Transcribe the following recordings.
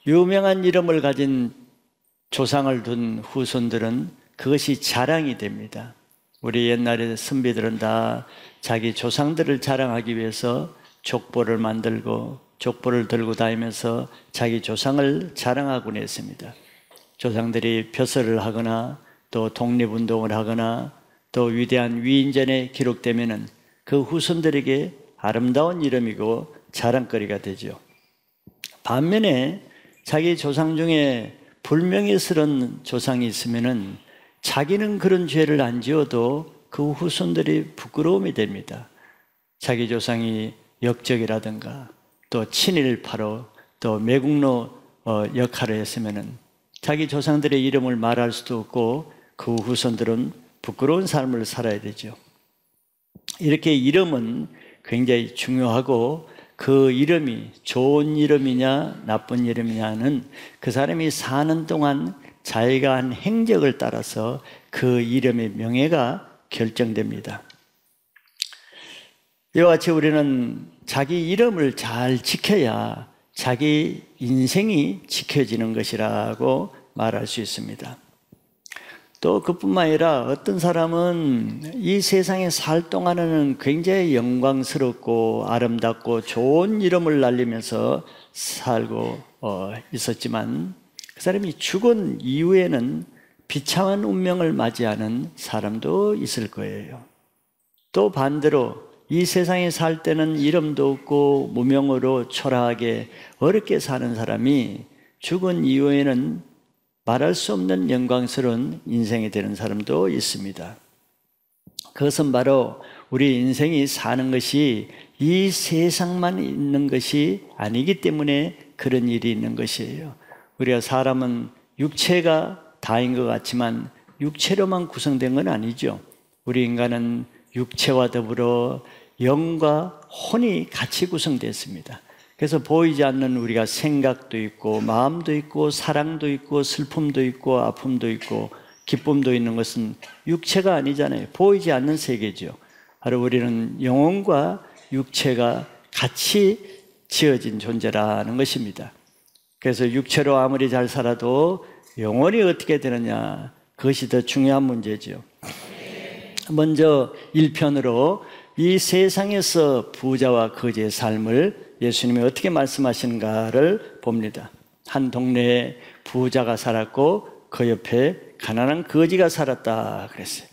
유명한 이름을 가진 조상을 둔 후손들은 그것이 자랑이 됩니다. 우리 옛날에 선비들은 다 자기 조상들을 자랑하기 위해서 족보를 만들고 족보를 들고 다니면서 자기 조상을 자랑하곤 했습니다. 조상들이 벼슬을 하거나 또 독립운동을 하거나 또 위대한 위인전에 기록되면은 그 후손들에게 아름다운 이름이고 자랑거리가 되죠. 반면에 자기 조상 중에 불명예스러운 조상이 있으면은 자기는 그런 죄를 안 지어도 그 후손들이 부끄러움이 됩니다. 자기 조상이 역적이라든가 또 친일파로 또 매국노 역할을 했으면은 자기 조상들의 이름을 말할 수도 없고 그 후손들은 부끄러운 삶을 살아야 되죠. 이렇게 이름은 굉장히 중요하고 그 이름이 좋은 이름이냐 나쁜 이름이냐는 그 사람이 사는 동안 자기가 한 행적을 따라서 그 이름의 명예가 결정됩니다. 이와 같이 우리는 자기 이름을 잘 지켜야 자기 인생이 지켜지는 것이라고 말할 수 있습니다. 또 그뿐만 아니라 어떤 사람은 이 세상에 살 동안에는 굉장히 영광스럽고 아름답고 좋은 이름을 날리면서 살고 있었지만 그 사람이 죽은 이후에는 비참한 운명을 맞이하는 사람도 있을 거예요. 또 반대로 이 세상에 살 때는 이름도 없고 무명으로 초라하게 어렵게 사는 사람이 죽은 이후에는 말할 수 없는 영광스러운 인생이 되는 사람도 있습니다. 그것은 바로 우리 인생이 사는 것이 이 세상만 있는 것이 아니기 때문에 그런 일이 있는 것이에요. 우리가 사람은 육체가 다인 것 같지만 육체로만 구성된 건 아니죠. 우리 인간은 육체와 더불어 영과 혼이 같이 구성되었습니다. 그래서 보이지 않는 우리가 생각도 있고 마음도 있고 사랑도 있고 슬픔도 있고 아픔도 있고 기쁨도 있는 것은 육체가 아니잖아요. 보이지 않는 세계죠. 바로 우리는 영혼과 육체가 같이 지어진 존재라는 것입니다. 그래서 육체로 아무리 잘 살아도 영혼이 어떻게 되느냐, 그것이 더 중요한 문제죠. 먼저 1편으로 이 세상에서 부자와 거지의 삶을 예수님이 어떻게 말씀하시는가를 봅니다. 한 동네에 부자가 살았고 그 옆에 가난한 거지가 살았다 그랬어요.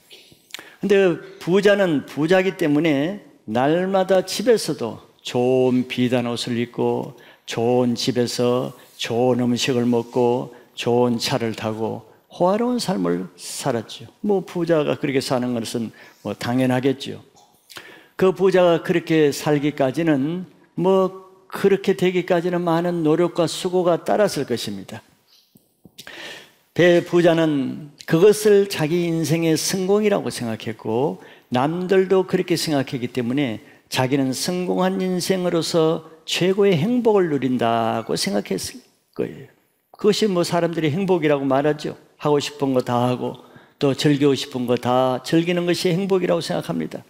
근데 부자는 부자이기 때문에 날마다 집에서도 좋은 비단 옷을 입고 좋은 집에서 좋은 음식을 먹고 좋은 차를 타고 호화로운 삶을 살았죠. 부자가 그렇게 사는 것은 당연하겠죠. 그 부자가 그렇게 살기까지는 그렇게 되기까지는 많은 노력과 수고가 따랐을 것입니다. 부자는 그것을 자기 인생의 성공이라고 생각했고 남들도 그렇게 생각했기 때문에 자기는 성공한 인생으로서 최고의 행복을 누린다고 생각했을 거예요. 그것이 사람들이 행복이라고 말하죠. 하고 싶은 거 다 하고 또 즐기고 싶은 거 다 즐기는 것이 행복이라고 생각합니다.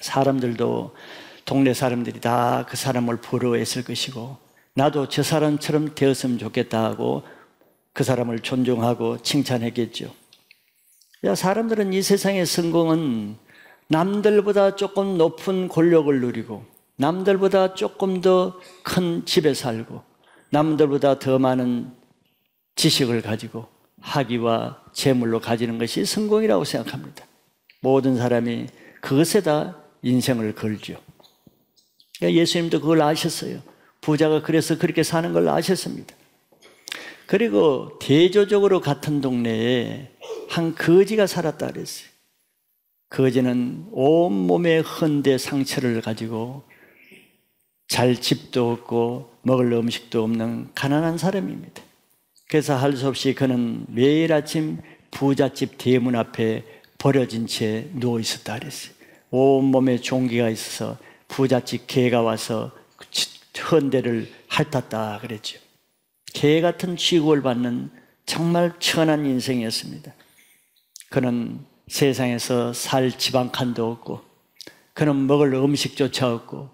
사람들도 동네 사람들이 다 그 사람을 부러워했을 것이고 나도 저 사람처럼 되었으면 좋겠다 하고 그 사람을 존중하고 칭찬했겠죠. 사람들은 이 세상의 성공은 남들보다 조금 높은 권력을 누리고 남들보다 조금 더 큰 집에 살고 남들보다 더 많은 지식을 가지고 학위와 재물로 가지는 것이 성공이라고 생각합니다. 모든 사람이 그것에다 인생을 걸죠. 예수님도 그걸 아셨어요. 부자가 그래서 그렇게 사는 걸 아셨습니다. 그리고 대조적으로 같은 동네에 한 거지가 살았다 그랬어요. 거지는 온몸에 헌데 상처를 가지고 잘 집도 없고 먹을 음식도 없는 가난한 사람입니다. 그래서 할 수 없이 그는 매일 아침 부잣집 대문 앞에 버려진 채 누워 있었다 그랬어요. 온몸에 종기가 있어서 부잣집 개가 와서 헌데를 핥았다 그랬죠. 개 같은 취급을 받는 정말 천한 인생이었습니다. 그는 세상에서 살 집 한 칸도 없고 그는 먹을 음식조차 없고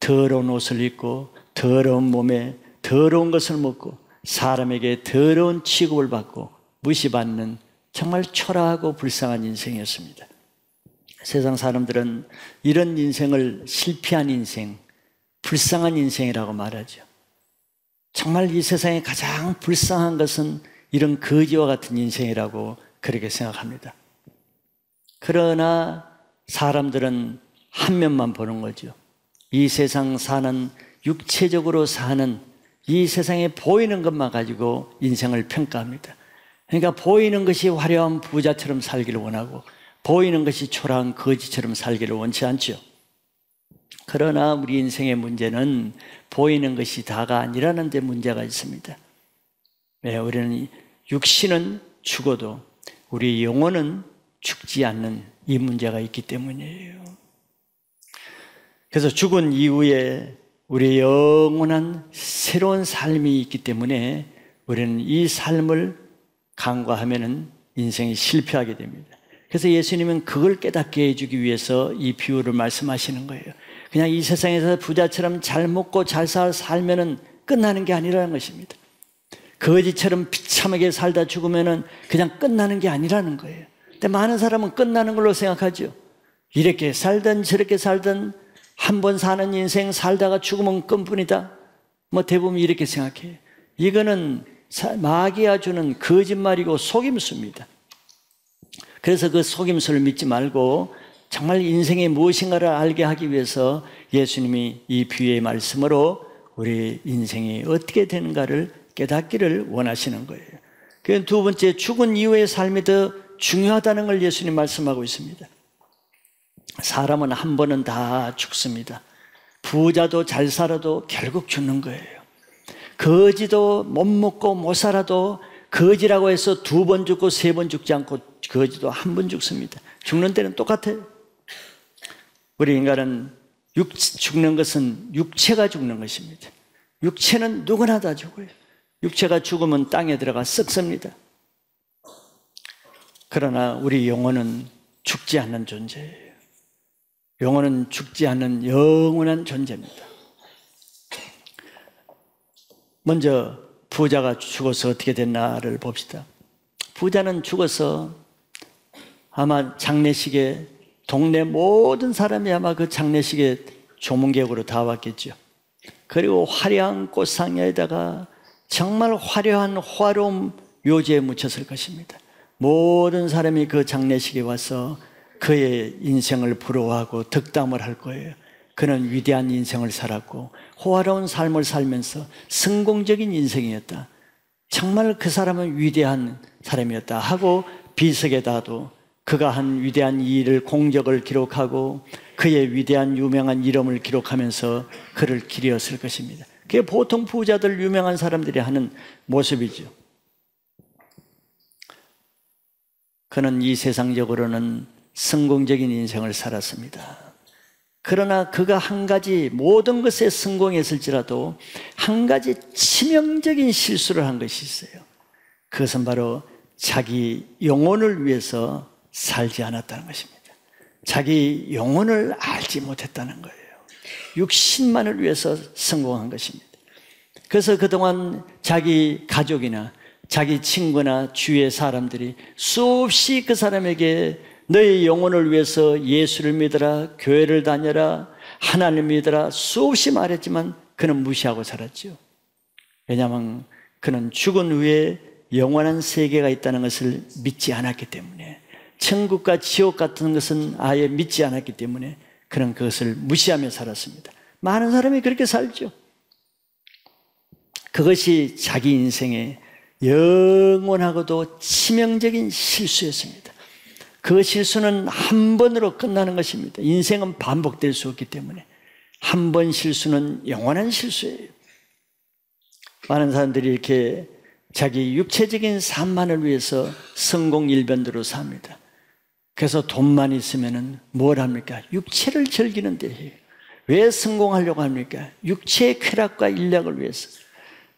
더러운 옷을 입고 더러운 몸에 더러운 것을 먹고 사람에게 더러운 취급을 받고 무시받는 정말 초라하고 불쌍한 인생이었습니다. 세상 사람들은 이런 인생을 실패한 인생, 불쌍한 인생이라고 말하죠. 정말 이 세상에 가장 불쌍한 것은 이런 거지와 같은 인생이라고 그렇게 생각합니다. 그러나 사람들은 한 면만 보는 거죠. 이 세상 사는, 육체적으로 사는 이 세상에 보이는 것만 가지고 인생을 평가합니다. 그러니까 보이는 것이 화려한 부자처럼 살기를 원하고 보이는 것이 초라한 거지처럼 살기를 원치 않죠. 그러나 우리 인생의 문제는 보이는 것이 다가 아니라는 데 문제가 있습니다. 왜? 우리는 육신은 죽어도 우리 영혼은 죽지 않는 이 문제가 있기 때문이에요. 그래서 죽은 이후에 우리의 영원한 새로운 삶이 있기 때문에 우리는 이 삶을 간과하면 인생이 실패하게 됩니다. 그래서 예수님은 그걸 깨닫게 해주기 위해서 이 비유를 말씀하시는 거예요. 그냥 이 세상에서 부자처럼 잘 먹고 잘 살면 끝나는 게 아니라는 것입니다. 거지처럼 비참하게 살다 죽으면 그냥 끝나는 게 아니라는 거예요. 근데 많은 사람은 끝나는 걸로 생각하죠. 이렇게 살든 저렇게 살든 한 번 사는 인생 살다가 죽으면 끝뿐이다. 뭐 대부분 이렇게 생각해요. 이거는 마귀가 주는 거짓말이고 속임수입니다. 그래서 그 속임수를 믿지 말고 정말 인생의 무엇인가를 알게 하기 위해서 예수님이 이 비유의 말씀으로 우리 인생이 어떻게 되는가를 깨닫기를 원하시는 거예요. 그 두 번째, 죽은 이후의 삶이 더 중요하다는 걸 예수님 말씀하고 있습니다. 사람은 한 번은 다 죽습니다. 부자도 잘 살아도 결국 죽는 거예요. 거지도 못 먹고 못 살아도 거지라고 해서 두 번 죽고 세 번 죽지 않고 거지도 한 번 죽습니다. 죽는 때는 똑같아요. 우리 인간은 죽는 것은 육체가 죽는 것입니다. 육체는 누구나 다 죽어요. 육체가 죽으면 땅에 들어가 썩습니다. 그러나 우리 영혼은 죽지 않는 존재예요. 영혼은 죽지 않는 영원한 존재입니다. 먼저 부자가 죽어서 어떻게 됐나를 봅시다. 부자는 죽어서 아마 장례식에 동네 모든 사람이 아마 그 장례식에 조문객으로 다 왔겠죠. 그리고 화려한 꽃상에다가 정말 화려한 화로움 묘지에 묻혔을 것입니다. 모든 사람이 그 장례식에 와서 그의 인생을 부러워하고 덕담을 할 거예요. 그는 위대한 인생을 살았고 호화로운 삶을 살면서 성공적인 인생이었다. 정말 그 사람은 위대한 사람이었다 하고 비석에다도 그가 한 위대한 일을 공적을 기록하고 그의 위대한 유명한 이름을 기록하면서 그를 기리었을 것입니다. 그게 보통 부자들 유명한 사람들이 하는 모습이죠. 그는 이 세상적으로는 성공적인 인생을 살았습니다. 그러나 그가 한 가지 모든 것에 성공했을지라도 한 가지 치명적인 실수를 한 것이 있어요. 그것은 바로 자기 영혼을 위해서 살지 않았다는 것입니다. 자기 영혼을 알지 못했다는 거예요. 육신만을 위해서 성공한 것입니다. 그래서 그동안 자기 가족이나 자기 친구나 주위의 사람들이 수없이 그 사람에게 너의 영혼을 위해서 예수를 믿어라, 교회를 다녀라, 하나님을 믿어라 수없이 말했지만 그는 무시하고 살았죠. 왜냐하면 그는 죽은 후에 영원한 세계가 있다는 것을 믿지 않았기 때문에, 천국과 지옥 같은 것은 아예 믿지 않았기 때문에 그는 그것을 무시하며 살았습니다. 많은 사람이 그렇게 살죠. 그것이 자기 인생의 영원하고도 치명적인 실수였습니다. 그 실수는 한 번으로 끝나는 것입니다. 인생은 반복될 수 없기 때문에 한 번 실수는 영원한 실수예요. 많은 사람들이 이렇게 자기 육체적인 삶만을 위해서 성공일변도로 삽니다. 그래서 돈만 있으면 뭘 합니까? 육체를 즐기는 데 해요. 왜 성공하려고 합니까? 육체의 쾌락과 일락을 위해서.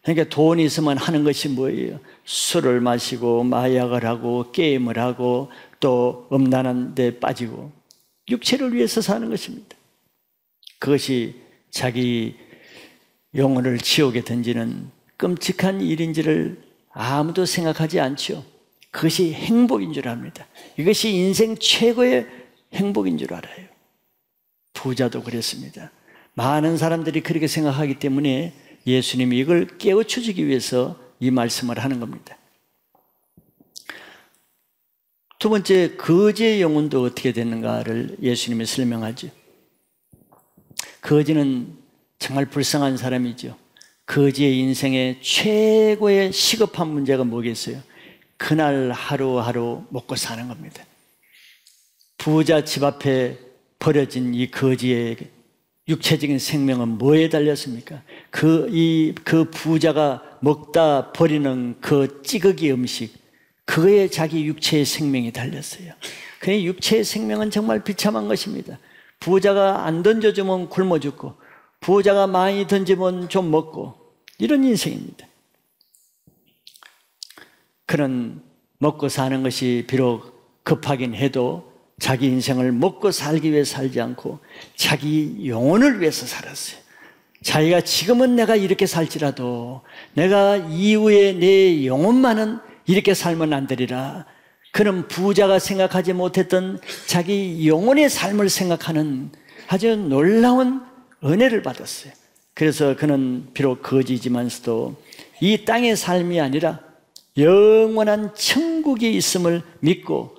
그러니까 돈이 있으면 하는 것이 뭐예요? 술을 마시고 마약을 하고 게임을 하고 또 음란한 데 빠지고 육체를 위해서 사는 것입니다. 그것이 자기 영혼을 지옥에 던지는 끔찍한 일인지를 아무도 생각하지 않죠. 그것이 행복인 줄 압니다. 이것이 인생 최고의 행복인 줄 알아요. 부자도 그랬습니다. 많은 사람들이 그렇게 생각하기 때문에 예수님이 이걸 깨우쳐주기 위해서 이 말씀을 하는 겁니다. 두 번째, 거지의 영혼도 어떻게 되는가를 예수님이 설명하죠. 거지는 정말 불쌍한 사람이죠. 거지의 인생의 최고의 시급한 문제가 뭐겠어요? 그날 하루하루 먹고 사는 겁니다. 부자 집 앞에 버려진 이 거지의 육체적인 생명은 뭐에 달렸습니까? 그 부자가 먹다 버리는 그 찌꺼기 음식, 그거에 자기 육체의 생명이 달렸어요. 그 육체의 생명은 정말 비참한 것입니다. 부자가 안 던져주면 굶어 죽고, 부자가 많이 던지면 좀 먹고, 이런 인생입니다. 그런 먹고 사는 것이 비록 급하긴 해도 자기 인생을 먹고 살기 위해 살지 않고 자기 영혼을 위해서 살았어요. 자기가 지금은 내가 이렇게 살지라도 내가 이후에 내 영혼만은 이렇게 살면 안 되리라. 그는 부자가 생각하지 못했던 자기 영혼의 삶을 생각하는 아주 놀라운 은혜를 받았어요. 그래서 그는 비록 거지지만서도 이 땅의 삶이 아니라 영원한 천국이 있음을 믿고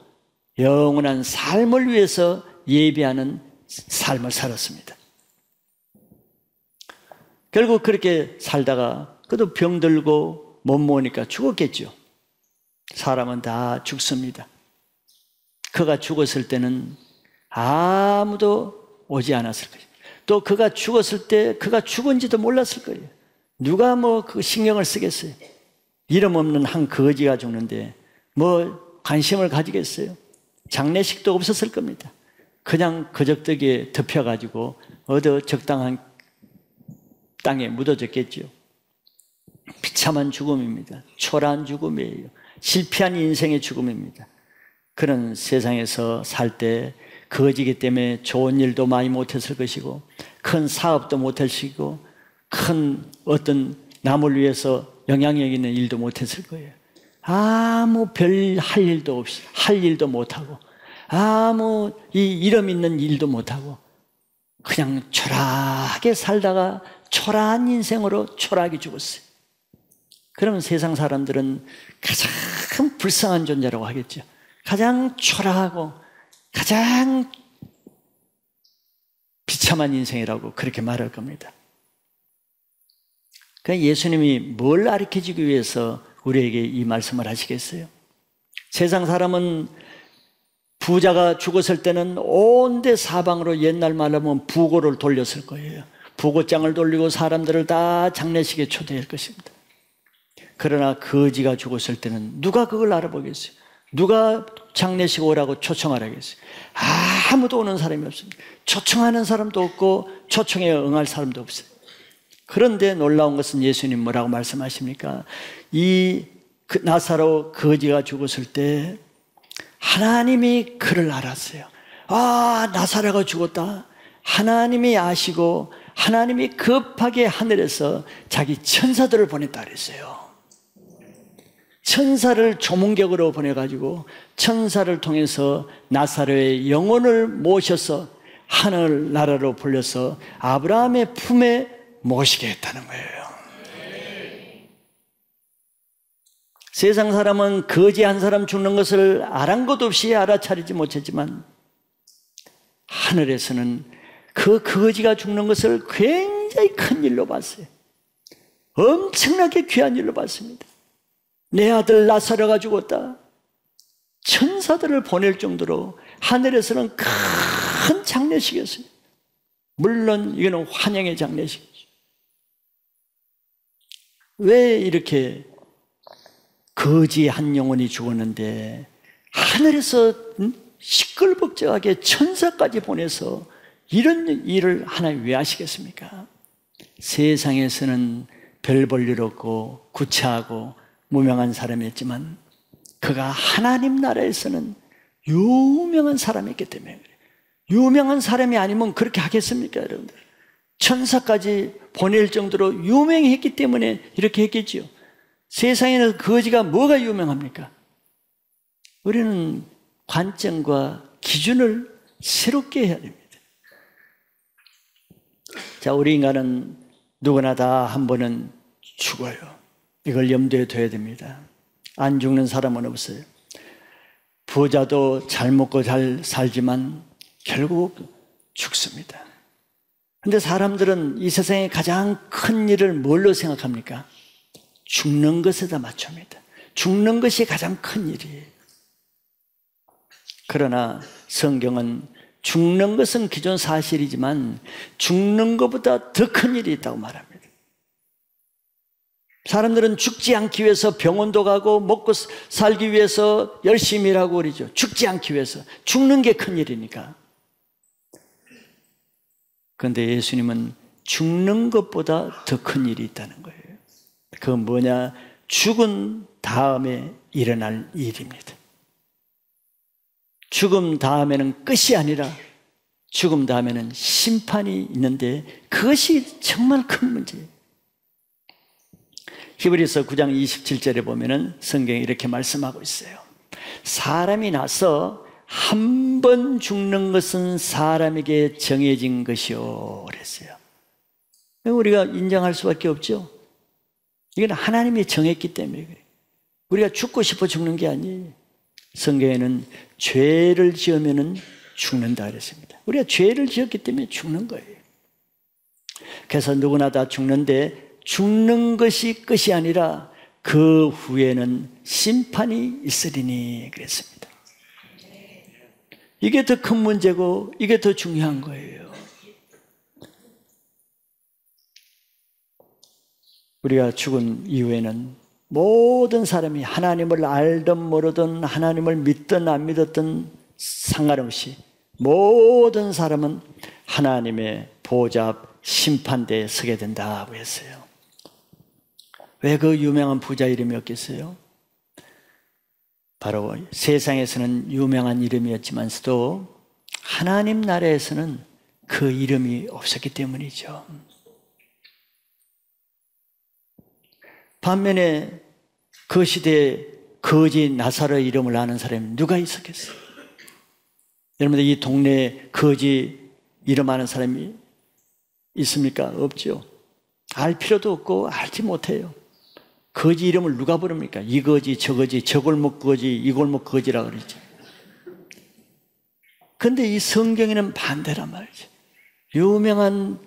영원한 삶을 위해서 예비하는 삶을 살았습니다. 결국 그렇게 살다가 그도 병들고 못 모으니까 죽었겠죠. 사람은 다 죽습니다. 그가 죽었을 때는 아무도 오지 않았을 거예요. 또 그가 죽었을 때 그가 죽은지도 몰랐을 거예요. 누가 그 신경을 쓰겠어요? 이름 없는 한 거지가 죽는데 관심을 가지겠어요? 장례식도 없었을 겁니다. 그냥 거적대기에 덮여가지고 어디 적당한 땅에 묻어졌겠죠. 비참한 죽음입니다. 초라한 죽음이에요. 실패한 인생의 죽음입니다. 그런 세상에서 살 때 거지기 때문에 좋은 일도 많이 못했을 것이고 큰 사업도 못할 것이고 큰 어떤 남을 위해서 영향력 있는 일도 못했을 거예요. 아무 별 할 일도 없이 할 일도 못하고 아무 이름 있는 일도 못하고 그냥 초라하게 살다가 초라한 인생으로 초라하게 죽었어요. 그러면 세상 사람들은 가장 불쌍한 존재라고 하겠죠. 가장 초라하고 가장 비참한 인생이라고 그렇게 말할 겁니다. 그러니까 예수님이 뭘 가르쳐주기 위해서 우리에게 이 말씀을 하시겠어요? 세상 사람은 부자가 죽었을 때는 온데 사방으로 옛날 말로 하면 부고를 돌렸을 거예요. 부고장을 돌리고 사람들을 다 장례식에 초대할 것입니다. 그러나 거지가 죽었을 때는 누가 그걸 알아보겠어요? 누가 장례식 오라고 초청하라겠어요? 아무도 오는 사람이 없습니다. 초청하는 사람도 없고 초청에 응할 사람도 없어요. 그런데 놀라운 것은 예수님 뭐라고 말씀하십니까? 나사로 거지가 죽었을 때 하나님이 그를 알았어요. 나사로가 죽었다. 하나님이 아시고 하나님이 급하게 하늘에서 자기 천사들을 보냈다 그랬어요. 천사를 조문객으로 보내가지고 천사를 통해서 나사로의 영혼을 모셔서 하늘나라로 불려서 아브라함의 품에 모시게 했다는 거예요. 세상 사람은 거지 한 사람 죽는 것을 아랑곳 없이 알아차리지 못했지만 하늘에서는 그 거지가 죽는 것을 굉장히 큰 일로 봤어요. 엄청나게 귀한 일로 봤습니다. 내 아들 나사로가 죽었다. 천사들을 보낼 정도로 하늘에서는 큰 장례식이었어요. 물론 이거는 환영의 장례식이죠. 왜 이렇게 거지 한 영혼이 죽었는데 하늘에서 시끌벅적하게 천사까지 보내서 이런 일을 하나님 왜 하시겠습니까? 세상에서는 별 볼 일 없고 구차하고 무명한 사람이었지만 그가 하나님 나라에서는 유명한 사람이었기 때문에 그래요. 유명한 사람이 아니면 그렇게 하겠습니까, 여러분들? 천사까지 보낼 정도로 유명했기 때문에 이렇게 했겠지요. 세상에는 거지가 뭐가 유명합니까? 우리는 관점과 기준을 새롭게 해야 됩니다. 자, 우리 인간은 누구나 다 한 번은 죽어요. 이걸 염두에 둬야 됩니다. 안 죽는 사람은 없어요. 부자도 잘 먹고 잘 살지만 결국 죽습니다. 그런데 사람들은 이 세상의 가장 큰 일을 뭘로 생각합니까? 죽는 것에다 맞춥니다. 죽는 것이 가장 큰 일이에요. 그러나 성경은 죽는 것은 기존 사실이지만 죽는 것보다 더 큰 일이 있다고 말합니다. 사람들은 죽지 않기 위해서 병원도 가고 먹고 살기 위해서 열심히 일하고 그러죠. 죽지 않기 위해서. 죽는 게 큰 일이니까. 그런데 예수님은 죽는 것보다 더 큰 일이 있다는 거예요. 그건 뭐냐? 죽은 다음에 일어날 일입니다. 죽음 다음에는 끝이 아니라 죽음 다음에는 심판이 있는데 그것이 정말 큰 문제예요. 히브리서 9장 27절에 보면은 성경이 이렇게 말씀하고 있어요. 사람이 나서 한 번 죽는 것은 사람에게 정해진 것이요 그랬어요. 우리가 인정할 수밖에 없죠. 이건 하나님이 정했기 때문에 그래요. 우리가 죽고 싶어 죽는 게 아니에요. 성경에는 죄를 지으면 죽는다 그랬습니다. 우리가 죄를 지었기 때문에 죽는 거예요. 그래서 누구나 다 죽는데 죽는 것이 끝이 아니라 그 후에는 심판이 있으리니 그랬습니다. 이게 더 큰 문제고 이게 더 중요한 거예요. 우리가 죽은 이후에는 모든 사람이 하나님을 알든 모르든 하나님을 믿든 안 믿었든 상관없이 모든 사람은 하나님의 보좌 앞 심판대에 서게 된다고 했어요. 왜 그 유명한 부자 이름이 없겠어요? 바로 세상에서는 유명한 이름이었지만서도 하나님 나라에서는 그 이름이 없었기 때문이죠. 반면에 그 시대에 거지 나사로 이름을 아는 사람이 누가 있었겠어요? 여러분들 이 동네에 거지 이름 아는 사람이 있습니까? 없죠. 알 필요도 없고 알지 못해요. 거지 이름을 누가 부릅니까? 이 거지, 저 거지, 저 골목 거지, 이 골목 거지라 그러죠. 근데 이 성경에는 반대란 말이죠. 유명한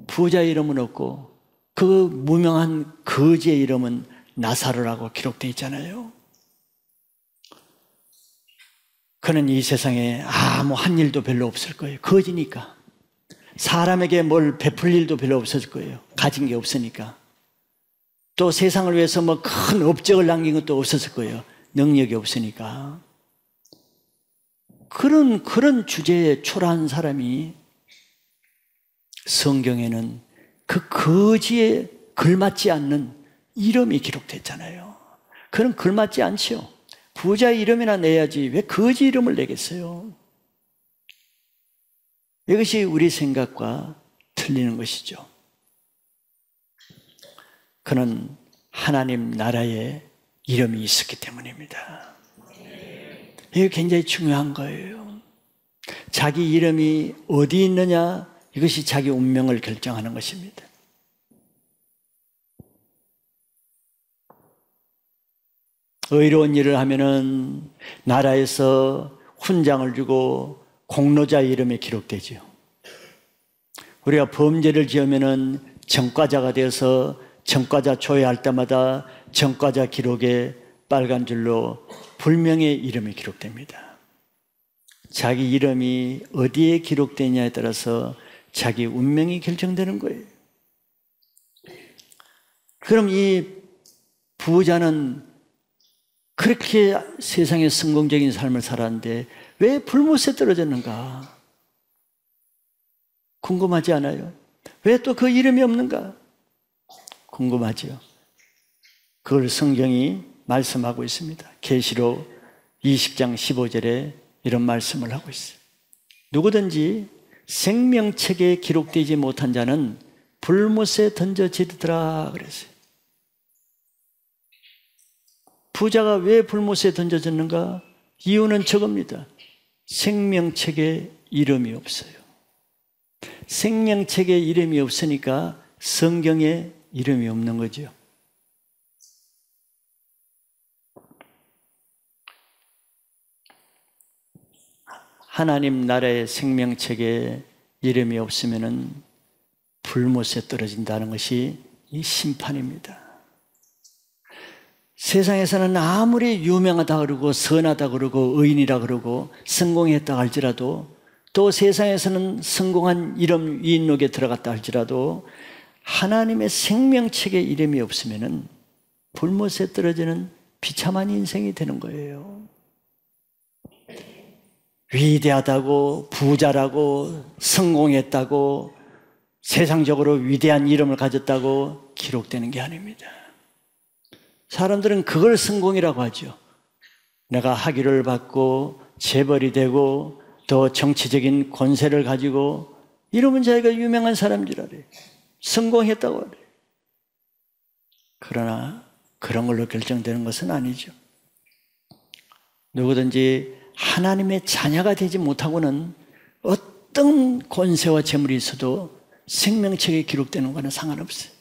부자 이름은 없고 그 무명한 거지의 이름은 나사로라고 기록되어 있잖아요. 그는 이 세상에 아무 한 일도 별로 없을 거예요. 거지니까. 사람에게 뭘 베풀 일도 별로 없을 거예요. 가진 게 없으니까. 또 세상을 위해서 뭐 큰 업적을 남긴 것도 없었을 거예요. 능력이 없으니까. 그런 주제에 초라한 사람이 성경에는 그 거지에 걸맞지 않는 이름이 기록됐잖아요. 그런 걸맞지 않지요. 부자 이름이나 내야지 왜 거지 이름을 내겠어요? 이것이 우리 생각과 틀리는 것이죠. 그는 하나님 나라에 이름이 있었기 때문입니다. 이게 굉장히 중요한 거예요. 자기 이름이 어디 있느냐, 이것이 자기 운명을 결정하는 것입니다. 의로운 일을 하면은 나라에서 훈장을 주고 공로자 이름이 기록되죠. 우리가 범죄를 지으면은 전과자가 되어서 전과자 조회할 때마다 전과자 기록에 빨간 줄로 불명의 이름이 기록됩니다. 자기 이름이 어디에 기록되냐에 따라서 자기 운명이 결정되는 거예요. 그럼 이 부자는 그렇게 세상에 성공적인 삶을 살았는데 왜 불못에 떨어졌는가? 궁금하지 않아요? 왜 또 그 이름이 없는가? 궁금하죠? 그걸 성경이 말씀하고 있습니다. 계시록 20장 15절에 이런 말씀을 하고 있어요. 누구든지 생명책에 기록되지 못한 자는 불못에 던져지리더라 그랬어요. 부자가 왜 불못에 던져졌는가? 이유는 저겁니다. 생명책에 이름이 없어요. 생명책에 이름이 없으니까 성경에 이름이 없는 거죠. 하나님 나라의 생명책에 이름이 없으면은 불못에 떨어진다는 것이 이 심판입니다. 세상에서는 아무리 유명하다 그러고 선하다 그러고 의인이라 그러고 성공했다 할지라도, 또 세상에서는 성공한 이름 위인록에 들어갔다 할지라도 하나님의 생명책에 이름이 없으면은 불못에 떨어지는 비참한 인생이 되는 거예요. 위대하다고 부자라고 성공했다고 세상적으로 위대한 이름을 가졌다고 기록되는 게 아닙니다. 사람들은 그걸 성공이라고 하죠. 내가 학위를 받고 재벌이 되고 더 정치적인 권세를 가지고 이러면 자기가 유명한 사람이라 그래요. 성공했다고 그래요. 그러나 그런 걸로 결정되는 것은 아니죠. 누구든지 하나님의 자녀가 되지 못하고는 어떤 권세와 재물이 있어도 생명책에 기록되는 것은 상관없어요.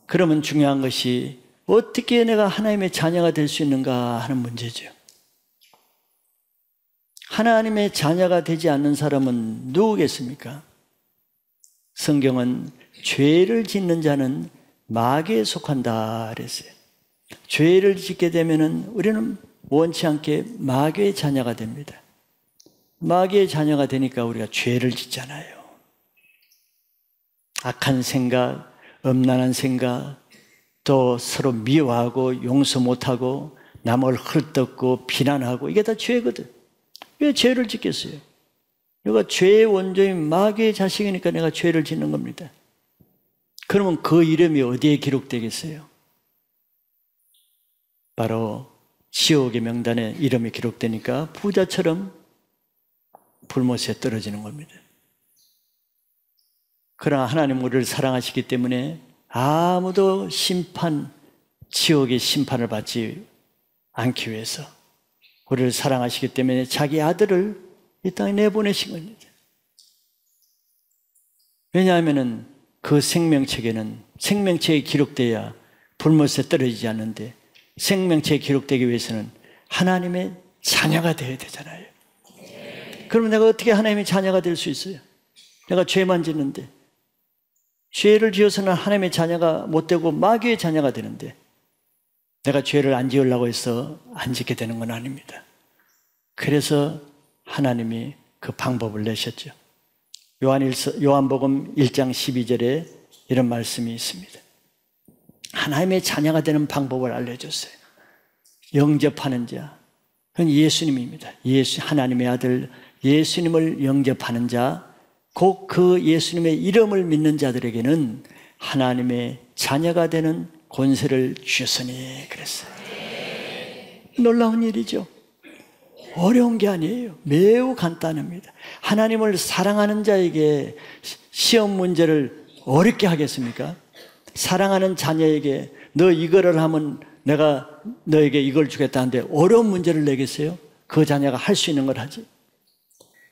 그러면 중요한 것이 어떻게 내가 하나님의 자녀가 될 수 있는가 하는 문제죠. 하나님의 자녀가 되지 않는 사람은 누구겠습니까? 성경은 죄를 짓는 자는 마귀에 속한다 그랬어요. 죄를 짓게 되면은 우리는 원치 않게 마귀의 자녀가 됩니다. 마귀의 자녀가 되니까 우리가 죄를 짓잖아요. 악한 생각, 음란한 생각, 또 서로 미워하고 용서 못하고 남을 헐뜯고 비난하고, 이게 다 죄거든. 왜 죄를 짓겠어요? 내가 죄의 원조인 마귀의 자식이니까 내가 죄를 짓는 겁니다. 그러면 그 이름이 어디에 기록되겠어요? 바로 지옥의 명단에 이름이 기록되니까 부자처럼 불못에 떨어지는 겁니다. 그러나 하나님 우리를 사랑하시기 때문에 아무도 지옥의 심판을 받지 않기 위해서 우리를 사랑하시기 때문에 자기 아들을 이 땅에 내보내신 겁니다. 왜냐하면 그 생명책에 기록돼야 불못에 떨어지지 않는데, 생명책에 기록되기 위해서는 하나님의 자녀가 되어야 되잖아요. 그러면 내가 어떻게 하나님의 자녀가 될 수 있어요? 내가 죄만 짓는데, 죄를 지어서는 하나님의 자녀가 못 되고 마귀의 자녀가 되는데, 내가 죄를 안 지으려고 해서 안 짓게 되는 건 아닙니다. 그래서 하나님이 그 방법을 내셨죠. 요한복음 1장 12절에 이런 말씀이 있습니다. 하나님의 자녀가 되는 방법을 알려줬어요. 영접하는 자, 그건 예수님입니다. 하나님의 아들 예수님을 영접하는 자, 곧 그 예수님의 이름을 믿는 자들에게는 하나님의 자녀가 되는 권세를 주셨으니 그랬어요. 놀라운 일이죠. 어려운 게 아니에요. 매우 간단합니다. 하나님을 사랑하는 자에게 시험 문제를 어렵게 하겠습니까? 사랑하는 자녀에게 너 이거를 하면 내가 너에게 이걸 주겠다는데 어려운 문제를 내겠어요? 그 자녀가 할 수 있는 걸 하지.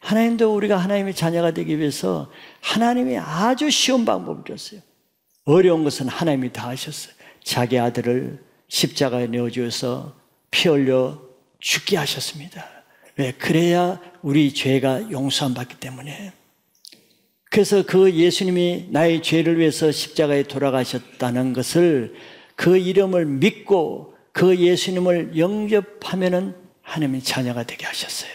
하나님도 우리가 하나님의 자녀가 되기 위해서 하나님이 아주 쉬운 방법을 줬어요. 어려운 것은 하나님이 다 하셨어요. 자기 아들을 십자가에 내어주어서 피 흘려 죽게 하셨습니다. 왜? 그래야 우리 죄가 용서함 받기 때문에. 그래서 그 예수님이 나의 죄를 위해서 십자가에 돌아가셨다는 것을, 그 이름을 믿고 그 예수님을 영접하면은 하나님의 자녀가 되게 하셨어요.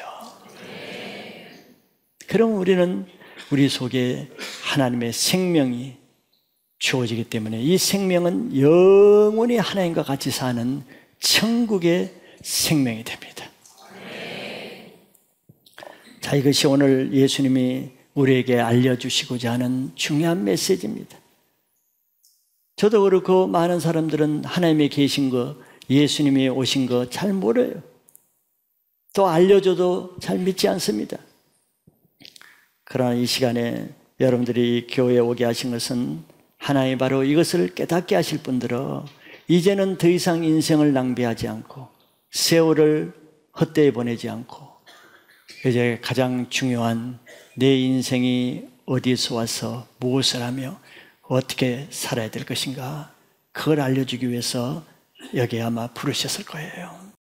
그럼 우리는 우리 속에 하나님의 생명이 주어지기 때문에 이 생명은 영원히 하나님과 같이 사는 천국의 생명이 됩니다. 자, 이것이 오늘 예수님이 우리에게 알려주시고자 하는 중요한 메시지입니다. 저도 그렇고 많은 사람들은 하나님이 계신 거, 예수님이 오신 거 잘 모르요. 또 알려줘도 잘 믿지 않습니다. 그러나 이 시간에 여러분들이 교회에 오게 하신 것은 하나님 바로 이것을 깨닫게 하실 뿐더러 이제는 더 이상 인생을 낭비하지 않고 세월을 헛되이 보내지 않고 이제 가장 중요한 내 인생이 어디서 와서 무엇을 하며 어떻게 살아야 될 것인가, 그걸 알려주기 위해서 여기에 아마 부르셨을 거예요.